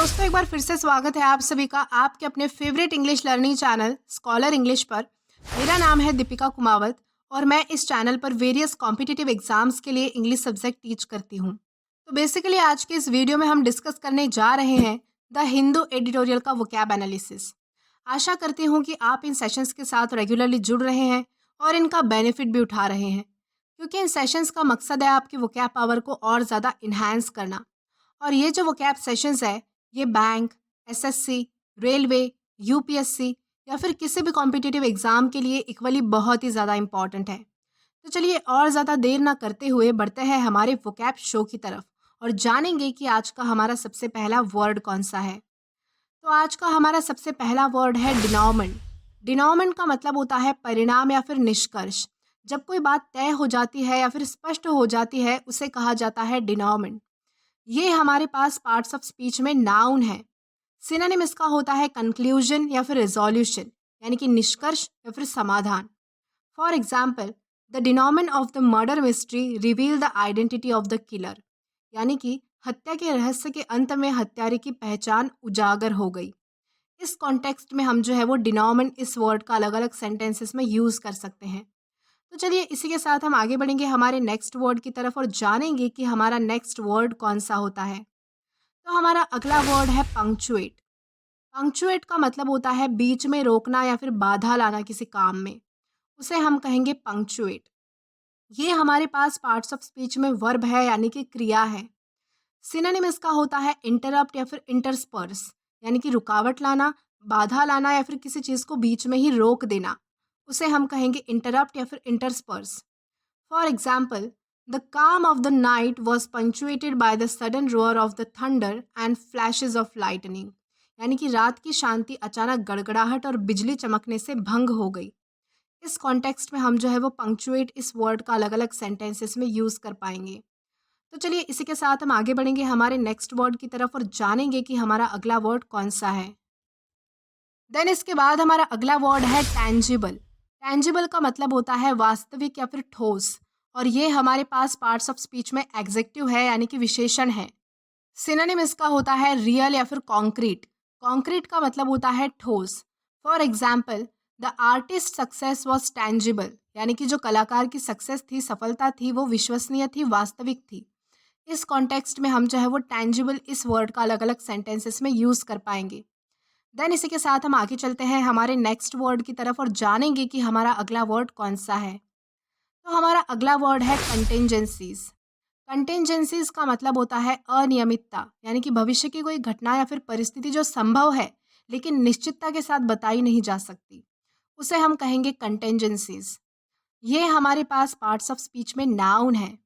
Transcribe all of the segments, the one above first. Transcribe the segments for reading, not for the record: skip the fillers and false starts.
दोस्तों, एक बार फिर से स्वागत है आप सभी का आपके अपने favourite English learning channel scholar English पर। मेरा नाम है दीपिका कुमावत और मैं इस चैनल पर वेरियस कॉम्पिटिटिव एग्जाम्स के लिए इंग्लिश सब्जेक्ट टीच करती हूँ। तो बेसिकली आज के इस वीडियो में हम डिस्कस करने जा रहे हैं द हिंदू एडिटोरियल का वोकैब एनालिसिस। आशा करती हूँ कि आप इन सेशंस के साथ रेगुलरली जुड़ रहे हैं और इनका बेनिफिट भी उठा रहे हैं, क्योंकि इन सेशंस का मकसद है आपकी वोकैब पावर को और ज़्यादा इन्हांस करना। और ये जो वोकैब सेशंस है, ये बैंक, एसएससी, रेलवे, यूपीएससी या फिर किसी भी कॉम्पिटिटिव एग्ज़ाम के लिए इक्वली बहुत ही ज़्यादा इम्पॉर्टेंट है। तो चलिए और ज़्यादा देर ना करते हुए बढ़ते हैं हमारे वोकैब शो की तरफ और जानेंगे कि आज का हमारा सबसे पहला वर्ड कौन सा है। तो आज का हमारा सबसे पहला वर्ड है डिनॉमिनेंट। डिनॉमिनेंट का मतलब होता है परिणाम या फिर निष्कर्ष। जब कोई बात तय हो जाती है या फिर स्पष्ट हो जाती है, उसे कहा जाता है डिनॉमिनेंट। ये हमारे पास पार्ट्स ऑफ स्पीच में नाउन है। सिनोनिम इसका होता है कंक्लूजन या फिर रिजोल्यूशन, यानी कि निष्कर्ष या फिर समाधान। For example, the denouement of the murder mystery reveal the identity of the killer, यानी कि हत्या के रहस्य के अंत में हत्यारे की पहचान उजागर हो गई। इस कॉन्टेक्स्ट में हम जो है वो डिनोमिन इस वर्ड का अलग अलग सेंटेंसेस में यूज़ कर सकते हैं। तो चलिए इसी के साथ हम आगे बढ़ेंगे हमारे नेक्स्ट वर्ड की तरफ और जानेंगे कि हमारा नेक्स्ट वर्ड कौन सा होता है। तो हमारा अगला वर्ड है पंक्चुएट। पंक्चुएट का मतलब होता है बीच में रोकना या फिर बाधा लाना किसी काम में, उसे हम कहेंगे पंक्चुएट। ये हमारे पास पार्ट्स ऑफ स्पीच में वर्ब है, यानी कि क्रिया है। सिनोनिम इसका होता है इंटरप्ट या फिर इंटरस्पर्स, यानी कि रुकावट लाना, बाधा लाना या फिर किसी चीज़ को बीच में ही रोक देना, उसे हम कहेंगे इंटरप्ट या फिर intersperse. For example, the calm of the night was punctuated by the sudden roar of the thunder and flashes of lightning, यानी कि रात की शांति अचानक गड़गड़ाहट और बिजली चमकने से भंग हो गई। इस कॉन्टेक्स्ट में हम जो है वो पंक्चुएट इस वर्ड का अलग अलग सेंटेंसेस में यूज़ कर पाएंगे। तो चलिए इसी के साथ हम आगे बढ़ेंगे हमारे नेक्स्ट वर्ड की तरफ और जानेंगे कि हमारा अगला वर्ड कौन सा है। देन इसके बाद हमारा अगला वर्ड है टैंजिबल। टैंजिबल का मतलब होता है वास्तविक या फिर ठोस, और ये हमारे पास पार्ट्स ऑफ स्पीच में एग्जेक्टिव है, यानी कि विशेषण है। सिनोनिम इसका होता है रियल या फिर कॉन्क्रीट। कॉन्क्रीट का मतलब होता है ठोस। For example, the artist success was tangible, यानी कि जो कलाकार की सक्सेस थी, सफलता थी, वो विश्वसनीय थी, वास्तविक थी। इस कॉन्टेक्स्ट में हम जो है वो टैंजिबल इस वर्ड का अलग अलग सेंटेंसेस में यूज़ कर पाएंगे। देन इसी के साथ हम आगे चलते हैं हमारे नेक्स्ट वर्ड की तरफ और जानेंगे कि हमारा अगला वर्ड कौन सा है। तो हमारा अगला वर्ड है कंटिंजेंसीज। कंटिंजेंसीज का मतलब होता है अनियमितता, यानी कि भविष्य की कोई घटना या फिर परिस्थिति जो संभव है लेकिन निश्चितता के साथ बताई नहीं जा सकती, उसे हम कहेंगे कंटिंजेंसीज। ये हमारे पास पार्ट्स ऑफ स्पीच में नाउन है।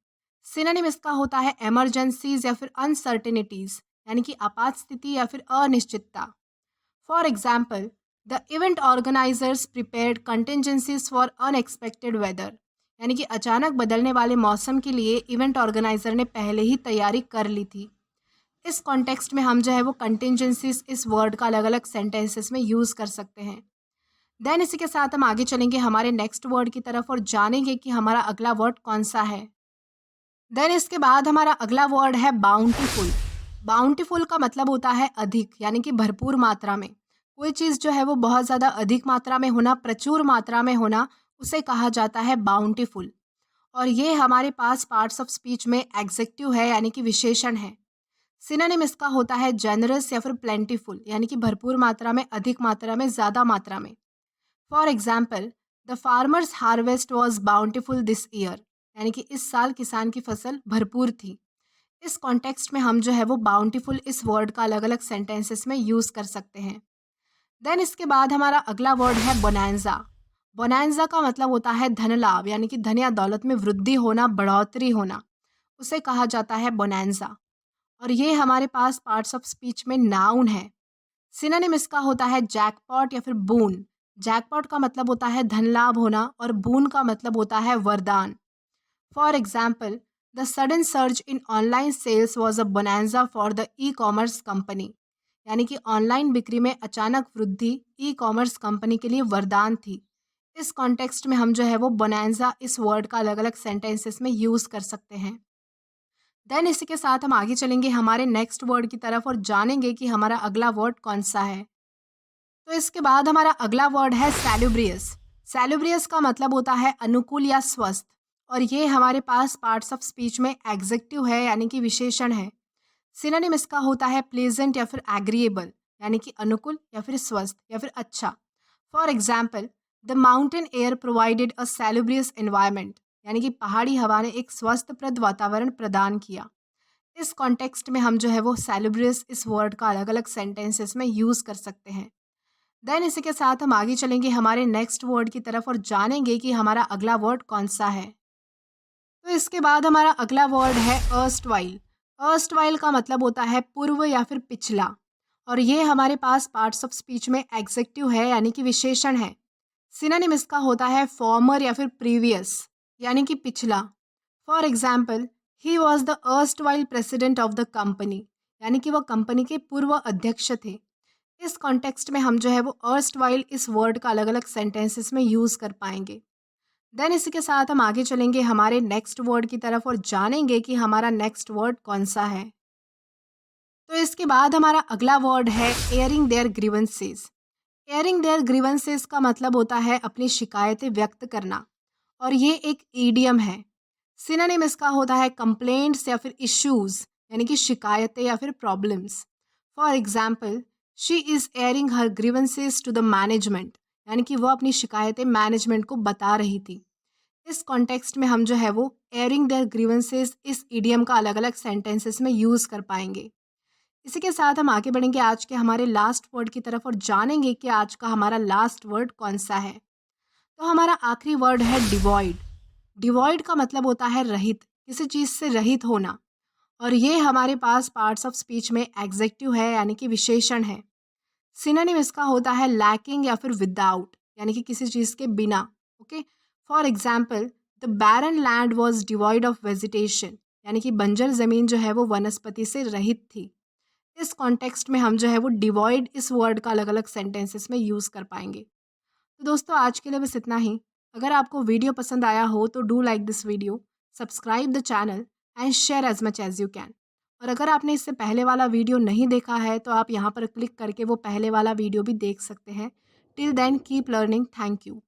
सिनोनिम इसका होता है इमरजेंसीज या फिर अनसर्टेनिटीज, यानी कि आपात स्थिति या फिर अनिश्चितता। For example, the event organisers prepared contingencies for unexpected weather, यानी कि अचानक बदलने वाले मौसम के लिए इवेंट ऑर्गेनाइजर ने पहले ही तैयारी कर ली थी। इस कॉन्टेक्स्ट में हम जो है वो कंटिंजेंसीज इस वर्ड का अलग अलग सेंटेंसेस में यूज़ कर सकते हैं। देन इसी के साथ हम आगे चलेंगे हमारे नेक्स्ट वर्ड की तरफ और जानेंगे कि हमारा अगला वर्ड कौन सा है। देन इसके बाद हमारा अगला वर्ड है बाउंटीफुल। बाउंटीफुल का मतलब होता है अधिक, यानी कि भरपूर मात्रा में। कोई चीज़ जो है वो बहुत ज़्यादा अधिक मात्रा में होना, प्रचुर मात्रा में होना, उसे कहा जाता है बाउंटीफुल। और ये हमारे पास पार्ट्स ऑफ स्पीच में एग्जेक्टिव है, यानी कि विशेषण है। सिनोनिम इसका होता है जनरस या फिर प्लेंटीफुल, यानी कि भरपूर मात्रा में, अधिक मात्रा में, ज़्यादा मात्रा में। For example, the farmers harvest was bountiful this year, यानी कि इस साल किसान की फसल भरपूर थी। इस कॉन्टेक्स्ट में हम जो है वो बाउंटीफुल इस वर्ड का अलग अलग सेंटेंसेस में यूज़ कर सकते हैं। देन इसके बाद हमारा अगला वर्ड है बोनांजा। बोनांजा का मतलब होता है धन लाभ, यानी कि धन या दौलत में वृद्धि होना, बढ़ोतरी होना, उसे कहा जाता है बोनांजा। और ये हमारे पास पार्ट्स ऑफ स्पीच में नाउन है। सिनोनिम इसका होता है जैकपॉट या फिर बून। जैकपॉट का मतलब होता है धन लाभ होना और बून का मतलब होता है वरदान। For example, the sudden surge in online sales was a bonanza for the e commerce company, यानी कि ऑनलाइन बिक्री में अचानक वृद्धि ई कॉमर्स कंपनी के लिए वरदान थी। इस कॉन्टेक्स्ट में हम जो है वो बोनांजा इस वर्ड का अलग अलग सेंटेंसेस में यूज़ कर सकते हैं। देन इसी के साथ हम आगे चलेंगे हमारे नेक्स्ट वर्ड की तरफ और जानेंगे कि हमारा अगला वर्ड कौन सा है। तो इसके बाद हमारा अगला वर्ड है सैलुब्रियस। सैलुब्रियस का मतलब होता है अनुकूल या स्वस्थ, और ये हमारे पास पार्ट्स ऑफ स्पीच में एग्जेक्टिव है यानी कि विशेषण है। सिनोनिम इसका होता है प्लेजेंट या फिर एग्रीएबल, यानी कि अनुकूल या फिर स्वस्थ या फिर अच्छा। For example, the mountain air provided a salubrious environment, यानी कि पहाड़ी हवा ने एक स्वस्थप्रद वातावरण प्रदान किया। इस कॉन्टेक्स्ट में हम जो है वो सैलुब्रियस इस वर्ड का अलग अलग सेंटेंसेस में यूज़ कर सकते हैं। देन इसी के साथ हम आगे चलेंगे हमारे नेक्स्ट वर्ड की तरफ और जानेंगे कि हमारा अगला वर्ड कौन सा है। तो इसके बाद हमारा अगला वर्ड है अर्स्टवाइल। अर्स्टवाइल का मतलब होता है पूर्व या फिर पिछला, और ये हमारे पास पार्ट्स ऑफ स्पीच में एग्जेक्टिव है यानी कि विशेषण है। सिनोनिम इसका होता है फॉर्मर या फिर प्रीवियस, यानी कि पिछला। For example, he was the erstwhile president of the company, यानी कि वह कंपनी के पूर्व अध्यक्ष थे। इस कॉन्टेक्स्ट में हम जो है वो अर्स्टवाइल इस वर्ड का अलग अलग सेंटेंसेस में यूज़ कर पाएंगे। देन इसी के साथ हम आगे चलेंगे हमारे नेक्स्ट वर्ड की तरफ और जानेंगे कि हमारा नेक्स्ट वर्ड कौन सा है। तो इसके बाद हमारा अगला वर्ड है airing their grievances. Airing their grievances का मतलब होता है अपनी शिकायतें व्यक्त करना, और ये एक ईडियम है। सिनोनिम इसका होता है कंप्लेंट्स या फिर इश्यूज, यानी कि शिकायतें या फिर problems. For example, she is airing her grievances to the management, यानी कि वह अपनी शिकायतें मैनेजमेंट को बता रही थी। इस कॉन्टेक्स्ट में हम जो है वो एयरिंग देयर ग्रीवेंसेस इस इडियम का अलग अलग सेंटेंसेस में यूज़ कर पाएंगे। इसी के साथ हम आगे बढ़ेंगे आज के हमारे लास्ट वर्ड की तरफ और जानेंगे कि आज का हमारा लास्ट वर्ड कौन सा है। तो हमारा आखिरी वर्ड है डिवॉइड। डिवॉइड का मतलब होता है रहित, किसी चीज़ से रहित होना, और ये हमारे पास पार्ट्स ऑफ स्पीच में एग्जेक्टिव है यानी कि विशेषण है। सिनोनिम इसका होता है लैकिंग या फिर विदाउट, यानी कि किसी चीज़ के बिना। Okay, for example, the barren land was devoid of vegetation, यानी कि बंजर ज़मीन जो है वो वनस्पति से रहित थी। इस कॉन्टेक्स्ट में हम जो है वो डिवॉइड इस वर्ड का अलग अलग सेंटेंसेस में यूज़ कर पाएंगे। तो दोस्तों आज के लिए बस इतना ही। अगर आपको वीडियो पसंद आया हो तो do like this video, subscribe the channel and share as much as you can. और अगर आपने इससे पहले वाला वीडियो नहीं देखा है तो आप यहाँ पर क्लिक करके वो पहले वाला वीडियो भी देख सकते हैं। Till then keep learning. Thank you.